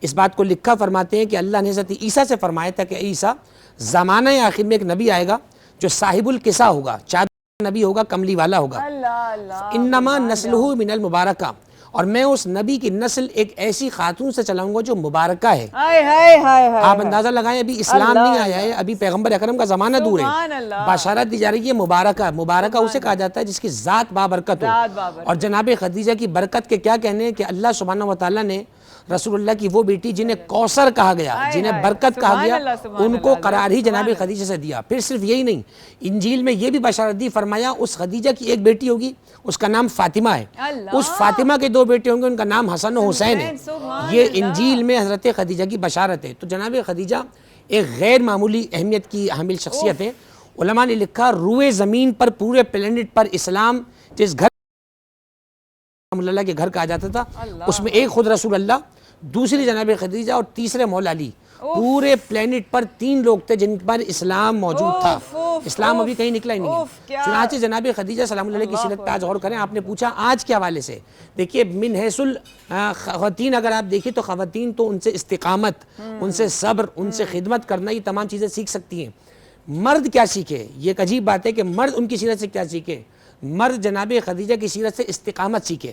اس بات کو لکھا, فرماتے ہیں کہ اللہ نے حضرت عیسیٰ سے فرمایا تھا کہ عیسیٰ زمانہ آخر میں ایک نبی آئے گا جو صاحب القصہ ہوگا, چادر نبی ہوگا, کملی والا ہوگا. انما نسلہ من المبارکہ, اور میں اس نبی کی نسل ایک ایسی خاتون سے چلاؤں گا جو مبارکہ ہے. آپ اندازہ لگائیں, ابھی اسلام نہیں آیا ہے, ابھی پیغمبر اکرم کا زمانہ دور ہے, بشارت دی جا رہی ہے مبارکہ. مبارکہ اسے کہا جاتا ہے جس کی ذات بابرکت ہو. اور جناب خدیجہ کی برکت کے کیا کہنے ہیں کہ اللہ سبحانہ و تعالیٰ نے رسول اللہ کی وہ بیٹی جنہیں کوثر کہا گیا, جنہیں برکت کہا گیا, ان کو قرار ہی جناب خدیجہ سے دیا. پھر صرف یہی نہیں, انجیل میں یہ بھی بشارت دی, فرمایا اس خدیجہ کی ایک بیٹی ہوگی, اس کا نام فاطمہ ہے, اس فاطمہ کے 2 بیٹے ہوں گے, ان کا نام حسن و حسین ہے. یہ انجیل میں حضرت خدیجہ کی بشارت ہے. تو جناب خدیجہ ایک غیر معمولی اہمیت کی حامل شخصیت ہے. علماء نے لکھا روئے زمین پر, پورے پلینٹ پر اسلام جس گھر اللہ کے گھر کہا جاتا تھا, اس میں ایک خود رسول اللہ, دوسری جناب خدیجہ اور تیسرے مولا علی. پورے پلینٹ پر 3 لوگ تھے جن پر اسلام موجود تھا. اسلام ابھی کہیں نکلا ہی نہیں ہے. چنانچہ جناب خدیجہ سلام اللہ علیہ کی سیرت پہ آج غور کریں. آپ نے پوچھا آج کے حوالے سے, دیکھیے من حیث خواتین اگر آپ دیکھیں تو خواتین تو ان سے استقامت, ان سے صبر, ان سے خدمت کرنا, یہ تمام چیزیں سیکھ سکتی ہیں. مرد کیا سیکھے, یہ ایک عجیب بات ہے کہ مرد ان کی سیرت سے کیا سیکھے. مرد جناب خدیجہ کی سیرت سے استقامت سیکھے.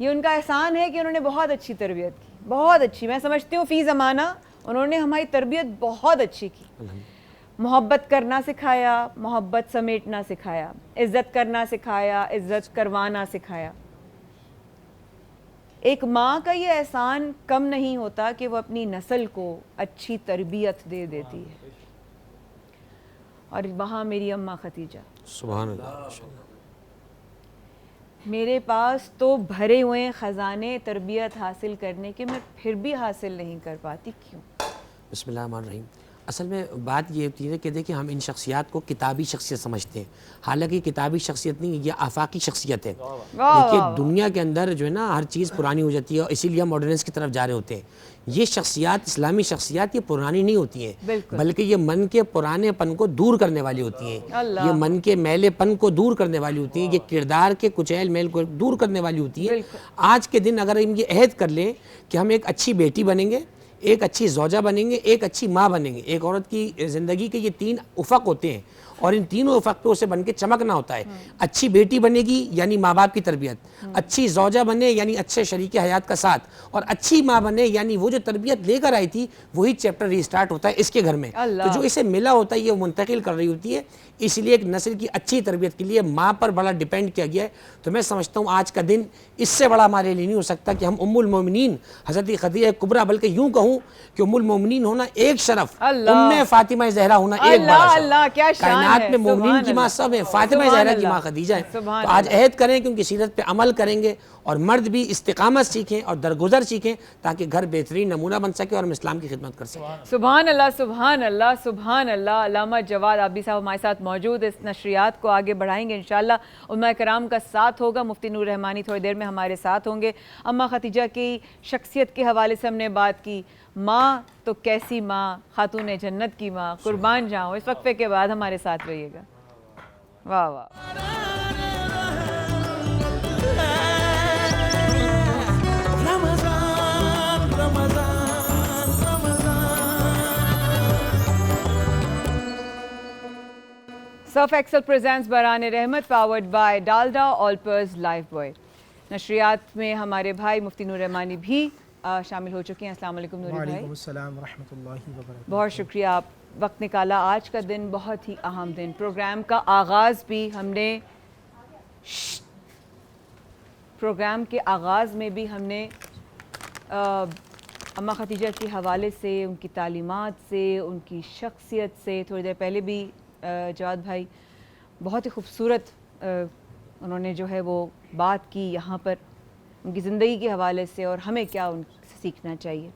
یہ ان کا احسان ہے کہ انہوں نے بہت اچھی تربیت کی, بہت اچھی. میں سمجھتی ہوں فی زمانہ انہوں نے ہماری تربیت بہت اچھی کی. محبت کرنا سکھایا, محبت سمیٹنا سکھایا, عزت کرنا سکھایا, عزت کروانا سکھایا. ایک ماں کا یہ احسان کم نہیں ہوتا کہ وہ اپنی نسل کو اچھی تربیت دے دیتی ہے. اور وہاں میری اماں ختیجہ, سبحان اللہ. میرے پاس تو بھرے ہوئے خزانے تربیت حاصل کرنے کے, میں پھر بھی حاصل نہیں کر پاتی. کیوں؟ بسم اللہ الرحمن الرحیم. اصل میں بات یہ ہوتی ہے کہ دیکھیں ہم ان شخصیات کو کتابی شخصیت سمجھتے ہیں, حالانکہ کتابی شخصیت نہیں, یہ آفاقی شخصیت ہے. دیکھیے دنیا کے اندر جو ہے نا ہر چیز پرانی ہو جاتی ہے, اور اسی لیے ہم ماڈرنس کی طرف جا رہے ہوتے ہیں. یہ شخصیات, اسلامی شخصیات, یہ پرانی نہیں ہوتی ہیں, بلکہ یہ من کے پرانے پن کو دور کرنے والی ہوتی ہیں. یہ من کے میلے پن کو دور کرنے والی ہوتی ہیں, یہ کردار کے کچیل میل کو دور کرنے والی ہوتی ہیں. آج کے دن اگر ہم یہ عہد کر لیں کہ ہم ایک اچھی بیٹی بنیں گے, ایک اچھی زوجہ بنیں گے, ایک اچھی ماں بنیں گے. ایک عورت کی زندگی کے یہ 3 افق ہوتے ہیں, اور ان تینوں افق پہ اسے بن کے چمکنا ہوتا ہے. اچھی بیٹی بنے گی یعنی ماں باپ کی تربیت, اچھی زوجہ بنے یعنی اچھے شریک حیات کا ساتھ, اور اچھی ماں بنے یعنی وہ جو تربیت لے کر آئی تھی وہی چیپٹر ریسٹارٹ ہوتا ہے اس کے گھر میں. تو جو اسے ملا ہوتا ہے یہ منتقل کر رہی ہوتی ہے. اس لیے ایک نسل کی اچھی تربیت کے لیے ماں پر بڑا ڈیپینڈ کیا گیا ہے. تو میں سمجھتا ہوں آج کا دن اس سے بڑا ہمارے لیے نہیں ہو سکتا کہ ہم ام المومنین حضرت خدیجہ کبریٰ, بلکہ یوں کہوں کہ ام المومنین ہونا ایک شرف, ام فاطمہ زہرا ہونا ایک بڑا شرف. اللہ کیا شان ہے. کائنات میں مومنین کی ماں سب ہیں, فاطمہ زہرا کی ماں خدیجہ ہیں. تو آج عہد کریں کہ ان کی سیرت پہ عمل کریں گے, اور مرد بھی استقامت سیکھیں اور درگزر سیکھیں, تاکہ گھر بہترین نمونہ بن سکے اور ہم اسلام کی خدمت کر سکیں. سبحان اللہ, سبحان اللہ, سبحان اللہ. علامہ جواد عابدی صاحب ہمارے ساتھ موجود, اس نشریات کو آگے بڑھائیں گے انشاءاللہ. علماء کرام کا ساتھ ہوگا, مفتی نور رحمانی تھوڑی دیر میں ہمارے ساتھ ہوں گے. اماں ختیجہ کی شخصیت کے حوالے سے ہم نے بات کی. ماں تو کیسی ماں, خاتون جنت کی ماں, قربان جاؤں. اس وقفے کے بعد ہمارے ساتھ رہیے گا. واہ واہ. Surf Excel presents Burhan Rehmat, powered by Dalda all purpose Lifebuoy. نشریات میں ہمارے بھائی مفتی نور رحمانی بھی شامل ہو چکے ہیں. السلام علیکم نوری بھائی. وعلیکم السلام ورحمۃ اللہ وبرکاتہ. بہت شکریہ, آپ وقت نکالا. آج کا دن بہت ہی اہم دن. پروگرام کا آغاز بھی ہم نے اماں ختیجہ کے حوالے سے, ان کی تعلیمات سے, ان کی شخصیت سے. تھوڑی دیر پہلے بھی جواد بھائی بہت ہی خوبصورت انہوں نے جو ہے وہ بات کی یہاں پر ان کی زندگی کے حوالے سے, اور ہمیں کیا ان سے سیکھنا چاہیے.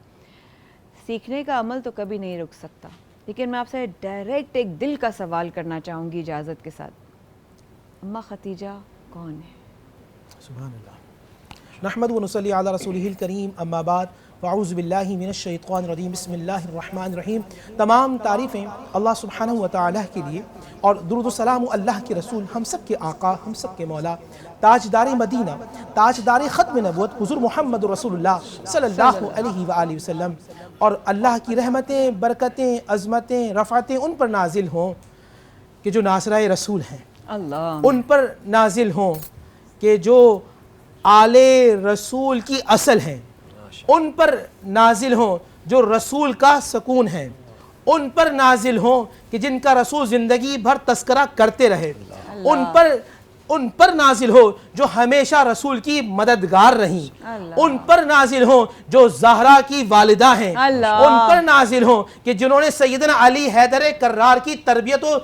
سیکھنے کا عمل تو کبھی نہیں رک سکتا, لیکن میں آپ سے ڈائریکٹ ایک دل کا سوال کرنا چاہوں گی اجازت کے ساتھ. اماں ختیجہ کون ہے؟ سبحان اللہ. نحمد و نصلی علی رسولہ الکریم, اما بعد, فاعوذ باللہ من الشیطان الرجیم, بسم اللہ الرحمن الرحیم. تمام تعریفیں اللہ سبحانہ و تعالیٰ کے لیے, اور درود و سلام اللہ کے رسول, ہم سب کے آقا, ہم سب کے مولا, تاجدار مدینہ, تاجدار ختم نبوت حضور محمد رسول اللہ صلی اللہ علیہ وآلہ وسلم, اور اللہ کی رحمتیں, برکتیں, عظمتیں, رفعتیں ان پر نازل ہوں کہ جو ناصرۂ رسول ہیں, اللہ ان پر نازل ہوں کہ جو آل رسول کی اصل ہیں, ان پر نازل ہوں جو رسول کا سکون ہیں, ان پر نازل ہوں کہ جن کا رسول زندگی بھر تذکرہ کرتے رہے, ان پر نازل ہو جو ہمیشہ رسول کی مددگار رہیں, ان پر نازل ہوں جو زہرا کی والدہ ہیں, ان پر نازل ہوں کہ جنہوں نے سیدنا علی حیدر کرار کی تربیت و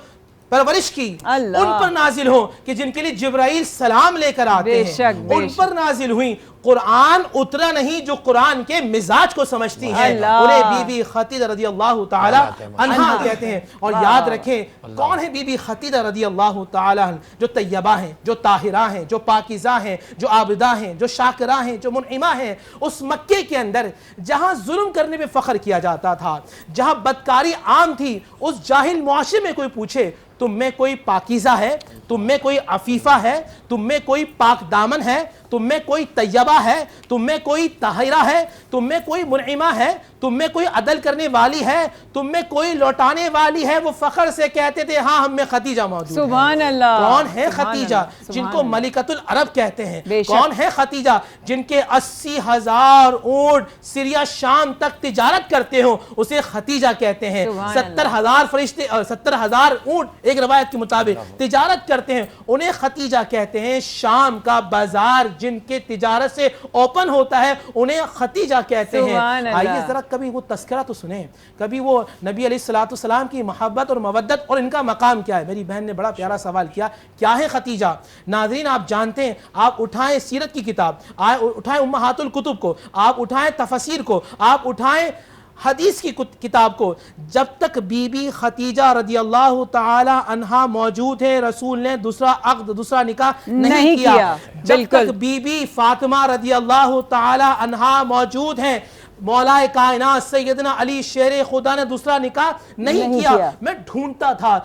پرورش کی, ان پر نازل ہوں کہ جن کے لیے جبرائیل سلام لے کر آتے ہیں, ان پر نازل ہوئی. قرآن اترا نہیں جو قرآن کے مزاج کو سمجھتی ہیں, انہیں بی بی خدیجہ رضی اللہ تعالی عنہا کہتے ہیں. اور یاد رکھیں کون ہے بی بی خدیجہ رضی اللہ تعالی عنہ, جو طیبہ ہیں, جو طاہرہ ہیں, جو پاکیزہ ہیں, جو عابدہ ہیں, جو شاکرہ ہیں, جو منعمہ ہیں. اس مکے کے اندر جہاں ظلم کرنے پہ فخر کیا جاتا تھا, جہاں بدکاری عام تھی, اس جاہل معاشرے میں کوئی پوچھے تم میں کوئی پاکیزہ ہے, تم میں کوئی عفیفہ ہے, تم میں کوئی پاک دامن ہے, تم میں کوئی طیبہ ہے, تم میں کوئی طاہرہ ہے, تم میں کوئی منعمہ ہے, تم میں کوئی عدل کرنے والی ہے, تم میں کوئی لوٹانے والی ہے. وہ فخر سے کہتے تھے ہاں ہم میں خدیجہ موجود ہے. سبحان اللہ. کون ہے خدیجہ جن کو ملکۃ العرب کہتے ہیں؟ کون ہے خدیجہ جن کے 80,000 اونٹ سیریا شام تک تجارت کرتے ہوں, اسے خدیجہ کہتے ہیں. 70,000 فرشتے اور 70,000 اونٹ ایک روایت کے مطابق تجارت کرتے ہیں, انہیں خدیجہ کہتے ہیں. شام کا بازار جن کے تجارت سے اوپن ہوتا ہے انہیں خدیجہ کہتے ہیں. آئیے ذرا کبھی وہ تذکرہ تو سنیں, کبھی وہ نبی علیہ السلام کی محبت اور مودت اور ان کا مقام کیا ہے. میری بہن نے بڑا پیارا سوال کیا ہے خدیجہ؟ ناظرین آپ جانتے ہیں, آپ اٹھائیں سیرت کی کتاب, اٹھائیں امہات الکتب کو, آپ اٹھائیں تفسیر کو, آپ اٹھائیں حدیث کی کتاب کو, جب تک بی بی خدیجہ رضی اللہ تعالی عنہا موجود ہے رسول نے دوسرا عقد دوسرا نکاح نہیں کیا. جب تک بی بی فاطمہ رضی اللہ تعالی عنہا موجود ہیں مولا کائنات سیدنا علی شیر خدا نے دوسرا نکاح نہیں کیا. میں ڈھونڈتا تھا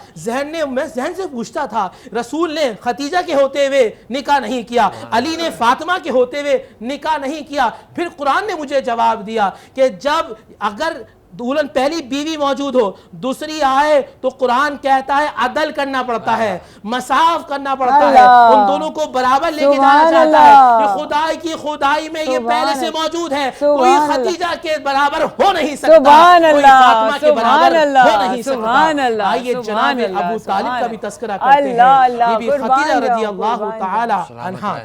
میں ذہن سے پوچھتا تھا, رسول نے خدیجہ کے ہوتے ہوئے نکاح نہیں کیا, علی نے فاطمہ کے ہوتے ہوئے نکاح نہیں کیا. پھر قرآن نے مجھے جواب دیا کہ جب اگر دولہن پہلی بیوی موجود ہو دوسری آئے تو قرآن کہتا ہے عدل کرنا پڑتا ہے, مساف کرنا پڑتا ہے, ان دونوں کو برابر لے کے جانا چاہتا ہے. یہ خدائی کی خدائی میں یہ پہلے سے موجود ہے, کوئی خدیجہ کے برابر ہو نہیں سکتا, کوئی فاطمہ کے برابر ہو نہیں سکتا. آئیے جناب ابو طالب کا بھی تذکرہ کرتے ہیں. بی بی خدیجہ رضی اللہ تعالی عنہا,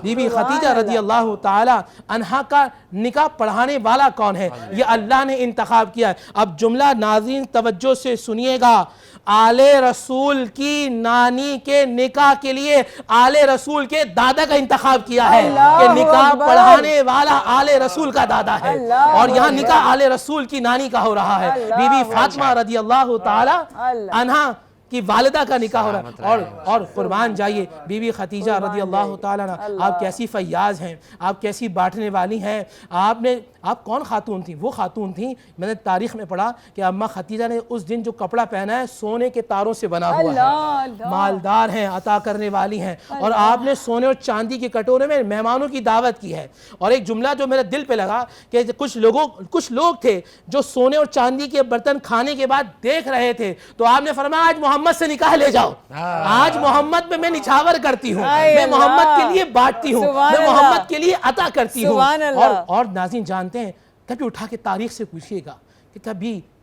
بی بی خدیجہ رضی اللہ تعالی عنہا کا نکاح پڑھانے والا کون ہے؟ یہ اللہ نے انتخاب کیا ہے. اب جملہ ناظرین توجہ سے سنیے گا, آل رسول کی نانی کے نکاح کے لیے آل رسول کے دادا کا انتخاب کیا ہے کہ نکاح پڑھانے والا آل رسول کا دادا ہے, اور یہاں نکاح آل رسول کی نانی کا ہو رہا ہے. بی بی فاطمہ رضی اللہ تعالی عنہا کی والدہ کا نکاح ہو رہا ہے. اور قربان جائیے بی بی خدیجہ رضی اللہ تعالیٰ عنہ, آپ کیسی فیاض ہیں, آپ کیسی بانٹنے والی ہیں. آپ کون خاتون تھیں؟ وہ خاتون تھیں, میں نے تاریخ میں پڑھا کہ اماں خدیجہ نے اس دن جو کپڑا پہنا ہے سونے کے تاروں سے بنا ہوا ہے, مالدار ہیں, عطا کرنے والی ہیں, اور آپ نے سونے اور چاندی کے کٹورے میں مہمانوں کی دعوت کی ہے. اور ایک جملہ جو میرے دل پہ لگا کہ کچھ لوگ تھے جو سونے اور چاندی کے برتن کھانے کے بعد دیکھ رہے تھے, تو آپ نے فرمایا آج محمد سے نکاح لے جاؤ, آج محمد میں نچھاور کرتی ہوں, میں محمد کے لیے بانٹتی ہوں, میں محمد کے لیے عطا کرتی ہوں. اور ناظرین جانتے ہیں, کبھی اٹھا کے تاریخ سے پوچھئے گا کہ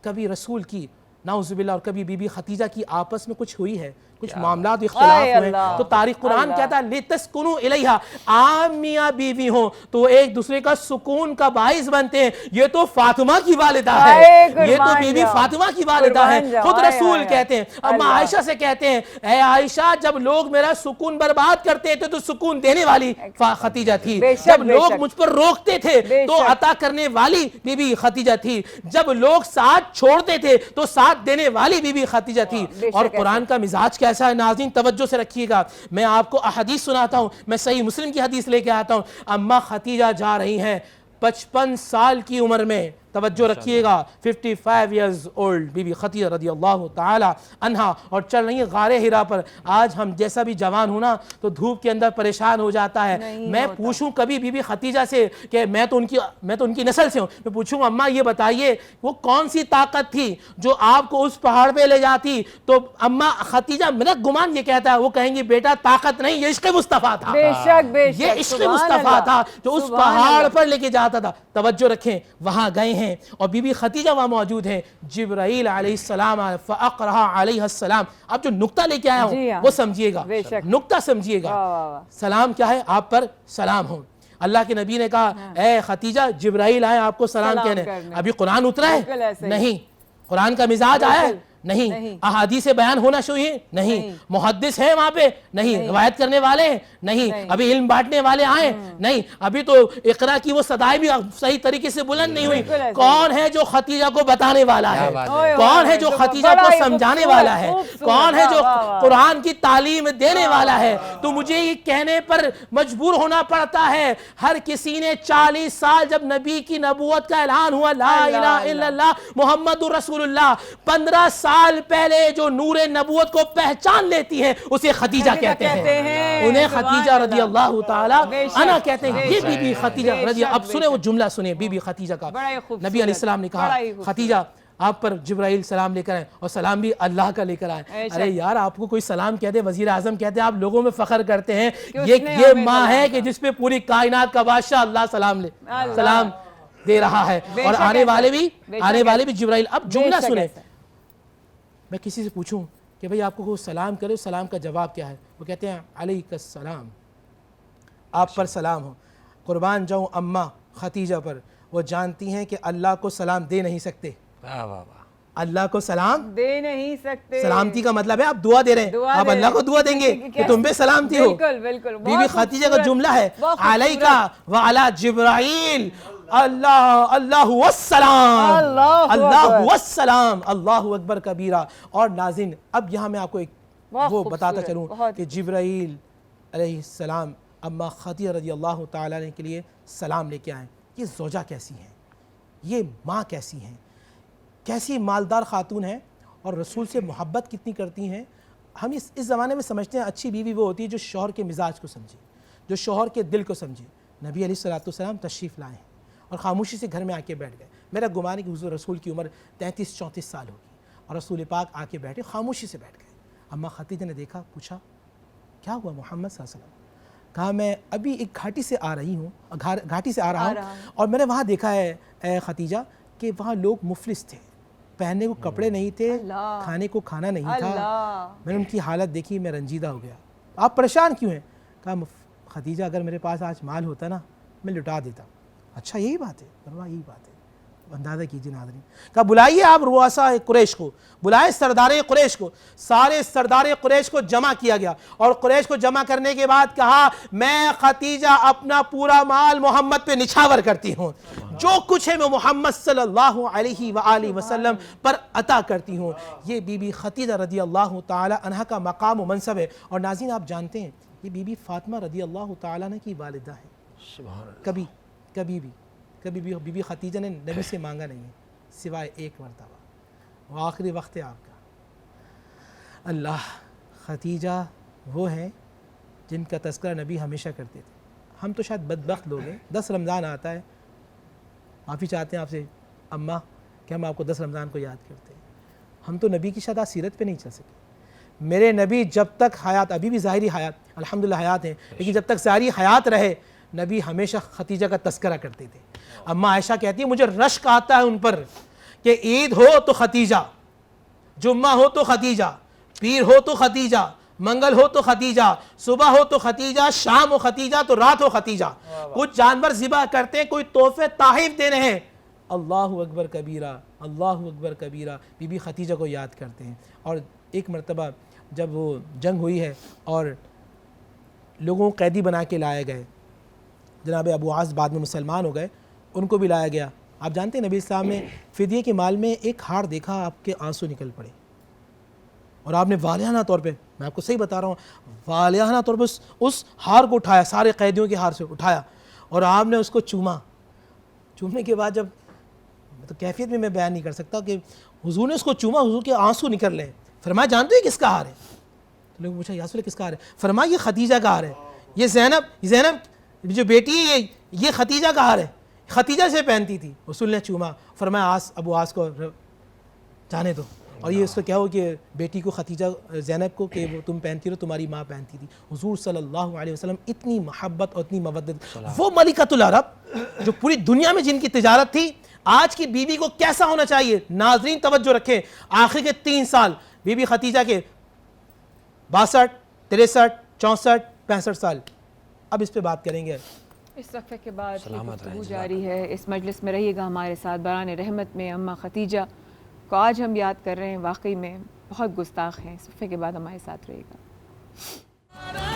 کبھی رسول کی نعوذ باللہ اور کبھی بی بی خدیجہ کی آپس میں کچھ ہوئی ہے, کچھ معاملات اختلاف ہوئے, تو تاریخ قرآن کہتا ہے لِتَسْكُنُوا إِلَيْهَا, عام میاں بیوی ہوں تو ایک دوسرے کا سکون کا باعث بنتے ہیں. یہ تو فاطمہ کی والدہ ہے, یہ تو بی بی فاطمہ کی والدہ ہے. خود رسول کہتے ہیں, اما عائشہ سے کہتے ہیں اے عائشہ جب لوگ میرا سکون برباد کرتے تھے تو سکون دینے والی خدیجہ تھی, جب لوگ مجھ پر روکتے تھے تو عطا کرنے والی بی بی خدیجہ تھی, جب لوگ ساتھ چھوڑتے تھے تو ساتھ دینے والی بی بی خدیجہ تھی. اور قرآن کا مزاج کیسا ہے ناظرین توجہ سے رکھیے گا, میں آپ کو احادیث سناتا ہوں, میں صحیح مسلم کی حدیث لے کے آتا ہوں. اماں خدیجہ جا رہی ہیں 55 سال کی عمر میں, توجہ رکھیے گا, 55 ایئرز اولڈ بی بی خدیجہ رضی اللہ تعالی عنہا, اور چل رہی ہیں غار حرا پر. آج ہم جیسا بھی جوان ہوں نا تو دھوپ کے اندر پریشان ہو جاتا ہے. میں پوچھوں کبھی بی بی خدیجہ سے کہ میں تو ان کی نسل سے ہوں, میں پوچھوں اماں یہ بتائیے وہ کون سی طاقت تھی جو آپ کو اس پہاڑ پہ لے جاتی, تو اماں خدیجہ میرا گمان یہ کہتا ہے, وہ کہیں گی بیٹا طاقت نہیں, یہ عشق مصطفیٰ تھا, یہ عشق مصطفیٰ تھا جو اس پہاڑ پر لے کے جاتا تھا. توجہ رکھیں, وہاں گئے ہیں اور بی بی خدیجہ وہاں موجود ہیں, جبرائیل علیہ السلام فاقرہ علیہ السلام. اب جو نقطہ لے کے آیا ہوں وہ سمجھیے گا, نقطہ سمجھیے گا. سلام کیا ہے؟ آپ پر سلام ہو. اللہ کے نبی نے کہا اے خدیجہ جبرائیل آئے آپ کو سلام کہنے. ابھی قرآن اترا ہے نہیں, قرآن کا مزاج آیا ہے نہیں, احادیث بیان ہونا شروع ہوئی نہیں, محدث ہیں وہاں پہ نہیں, روایت کرنے والے ہیں نہیں, ابھی علم بانٹنے والے آئے نہیں, ابھی تو اقرا کی وہ صدائیں بھی صحیح طریقے سے بلند نہیں ہوئی. کون ہے جو خدیجہ کو بتانے والا ہے, کون ہے جو خدیجہ کو سمجھانے والا ہے, کون ہے جو قرآن کی تعلیم دینے والا ہے. تو مجھے یہ کہنے پر مجبور ہونا پڑتا ہے, ہر کسی نے 40 سال جب نبی کی نبوت کا اعلان ہوا لا الہ الا اللہ محمد رسول اللہ, 15 سال پہلے جو نور نبوت کو پہچان لیتی ہیں اسے خدیجہ کہتے ہیں. انہیں خدیجہ رضی اللہ تعالی عنہا کہتے ہیں. یہ بی بی خدیجہ رضی اللہ. اب سنیں وہ جملہ سنیں بی بی خدیجہ کا. نبی علیہ السلام نے کہا خدیجہ آپ پر جبرائیل سلام لے کر آئے اور سلام بھی اللہ کا لے کر آئے. ارے یار آپ کو کوئی سلام کہتے وزیر اعظم کہتے آپ لوگوں میں فخر کرتے ہیں. یہ ماں ہے کہ جس پہ پوری کائنات کا بادشاہ اللہ سلام دے رہا ہے اور آنے والے بھی جبرائیل. اب جملہ سنیں. میں کسی سے پوچھوں کہ بھئی آپ کو کوئی سلام کرے سلام کا جواب کیا ہے؟ وہ کہتے ہیں علیک السلام، آپ پر سلام ہو. قربان جاؤں اماں خدیجہ پر، وہ جانتی ہیں کہ اللہ کو سلام دے نہیں سکتے. اللہ کو سلام دے نہیں سکتے. سلامتی کا مطلب ہے آپ دعا دے رہے ہیں. آپ اللہ کو دعا دیں گے کہ تم پہ سلامتی ہو. بالکل. بی بی خدیجہ کا جملہ ہے علیکہ وعلی جبرائیل اللہ والسلام اللہ اکبر کبیرہ. اور ناظرین اب یہاں میں آپ کو ایک وہ بتاتا چلوں کہ جبرائیل علیہ السلام اما خدیجہ رضی اللہ تعالیٰ عنہ کے لیے سلام لے کے آئیں. یہ زوجہ کیسی ہیں، یہ ماں کیسی ہیں، کیسی مالدار خاتون ہیں اور رسول سے محبت کتنی کرتی ہیں. ہم اس زمانے میں سمجھتے ہیں اچھی بیوی وہ ہوتی ہے جو شوہر کے مزاج کو سمجھے، جو شوہر کے دل کو سمجھے. نبی علیہ السلام تشریف لائے ہیں اور خاموشی سے گھر میں آ کے بیٹھ گئے. میرا گمان ہے کہ حضور رسول کی عمر 33-34 سال ہوگی اور رسول پاک آ کے بیٹھے، خاموشی سے بیٹھ گئے. اما خدیجہ نے دیکھا، پوچھا کیا ہوا محمد صلی اللہ علیہ وسلم؟ کہا میں ابھی ایک گھاٹی سے آ رہا ہوں اور میں نے وہاں دیکھا ہے اے خدیجہ کہ وہاں لوگ مفلس تھے، پہننے کو کپڑے نہیں تھے، کھانے کو کھانا نہیں تھا. میں نے ان کی حالت دیکھی، میں رنجیدہ ہو گیا. آپ پریشان کیوں ہیں؟ کہا خدیجہ اگر میرے پاس آج مال ہوتا نا میں لٹا دیتا. اچھا یہی بات ہے؟ یہی بات ہے. اندازہ کیجیے ناظرین. کہا بلائیے آپ رؤساء قریش کو، بلائے سردار قریش کو. سارے سردار قریش کو جمع کیا گیا اور قریش کو جمع کرنے کے بعد کہا میں خدیجہ اپنا پورا مال محمد پہ نچھاور کرتی ہوں، جو کچھ ہے میں محمد صلی اللہ علیہ وآلہ وسلم پر عطا کرتی ہوں. یہ بی بی خدیجہ رضی اللہ تعالی عنہا کا مقام و منصب ہے. اور ناظرین آپ جانتے ہیں یہ بی بی فاطمہ رضی اللہ تعالی عنہ کی والدہ ہے. کبھی بھی بی بی خدیجہ نے نبی سے مانگا نہیں ہے سوائے ایک مرتبہ، وہ آخری وقت ہے آپ کا. اللہ خدیجہ وہ ہیں جن کا تذکرہ نبی ہمیشہ کرتے تھے. ہم تو شاید بدبخت لوگ ہیں. 10 رمضان آتا ہے، معافی چاہتے ہیں آپ سے اماں کہ ہم آپ کو 10 رمضان کو یاد کرتے ہیں. ہم تو نبی کی شاید سیرت پہ نہیں چل سکے. میرے نبی جب تک حیات، ابھی بھی ظاہری حیات الحمدللہ حیات ہیں، لیکن جب تک ظاہری حیات رہے نبی ہمیشہ خدیجہ کا تذکرہ کرتے تھے. اماں عائشہ کہتی ہے مجھے رشک آتا ہے ان پر کہ عید ہو تو خدیجہ، جمعہ ہو تو خدیجہ، پیر ہو تو خدیجہ، منگل ہو تو خدیجہ، صبح ہو تو خدیجہ، شام ہو خدیجہ تو رات ہو خدیجہ. کچھ جانور ذبح کرتے ہیں، کوئی تحفے تحائف دے رہے ہیں، اللہ اکبر کبیرہ، اللہ اکبر کبیرہ، بی بی خدیجہ کو یاد کرتے ہیں. اور ایک مرتبہ جب وہ جنگ ہوئی ہے اور لوگوں کو قیدی بنا کے لائے گئے، جناب ابو عاص بعد میں مسلمان ہو گئے، ان کو بھی لایا گیا. آپ جانتے ہیں نبی اسلام نے فدیے کے مال میں ایک ہار دیکھا، آپ کے آنسو نکل پڑے اور آپ نے والہانہ طور پہ، میں آپ کو صحیح بتا رہا ہوں، والہانہ طور پہ اس ہار کو اٹھایا، سارے قیدیوں کے ہار سے اٹھایا اور آپ نے اس کو چوما. چومنے کے بعد جب تو کیفیت میں بیان نہیں کر سکتا کہ حضور نے اس کو چوما، حضور کے آنسو نکل رہے ہیں. فرمایا جانتے ہیں کس کا ہار ہے؟ تو لوگوں نے پوچھا یا رسول اللہ کس کا ہار ہے؟ فرمایا یہ خدیجہ کا ہار ہے. یہ زینب جو بیٹی ہے یہ خدیجہ کا ہار ہے، خدیجہ سے پہنتی تھی. رسول نے چوما، فرمایا ابو عاص کو جانے دو. اور یہ اس کو کیا ہو کہ بیٹی کو خدیجہ زینب کو کہ وہ تم پہنتی رہو، تمہاری ماں پہنتی تھی. حضور صلی اللہ علیہ وسلم اتنی محبت اور اتنی مودت، وہ ملکۃ العرب جو پوری دنیا میں جن کی تجارت تھی، آج کی بیوی کو کیسا ہونا چاہیے؟ ناظرین توجہ رکھیں، آخر کے 3 سال بی بی خدیجہ کے 62 63 64 65 سال. اب اس پہ بات کریں گے. اس صفحے کے بعد گفتگو جاری ہے. اس مجلس میں رہیے گا ہمارے ساتھ. بران رحمت میں اماں خدیجہ کو آج ہم یاد کر رہے ہیں، واقعی میں بہت گستاخ ہیں. صفحے کے بعد ہمارے ساتھ رہیے گا.